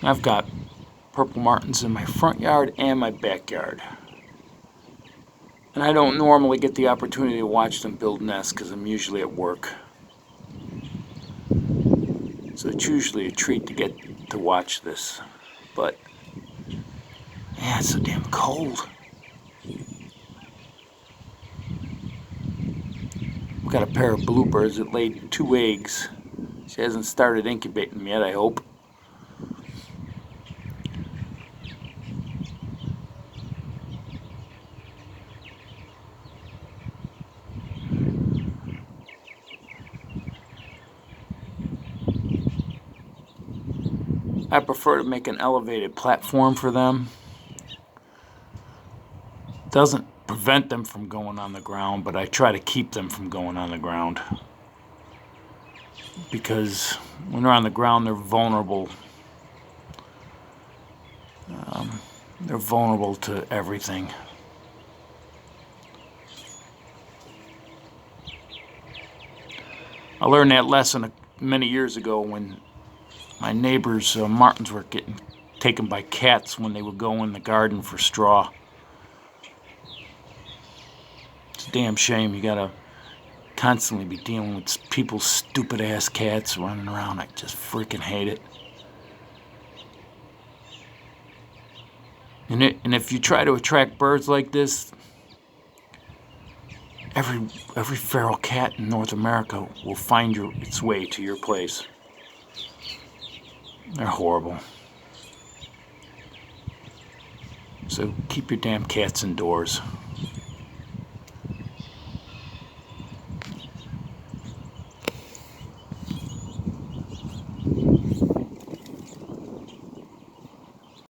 I've got purple martins in my front yard and my backyard. And I don't normally get the opportunity to watch them build nests because I'm usually at work. So it's usually a treat to get to watch this. But, yeah, it's so damn cold. I've got a pair of bluebirds that laid 2 eggs. She hasn't started incubating them yet, I hope. I prefer to make an elevated platform for them. Doesn't prevent them from going on the ground, but I try to keep them from going on the ground. Because when they're on the ground, they're vulnerable. They're vulnerable to everything. I learned that lesson many years ago when my neighbors' martins were getting taken by cats when they would go in the garden for straw. It's a damn shame. You gotta constantly be dealing with people's stupid ass cats running around. I just freaking hate it. And if you try to attract birds like this, every feral cat in North America will find its way to your place. They're horrible. So keep your damn cats indoors.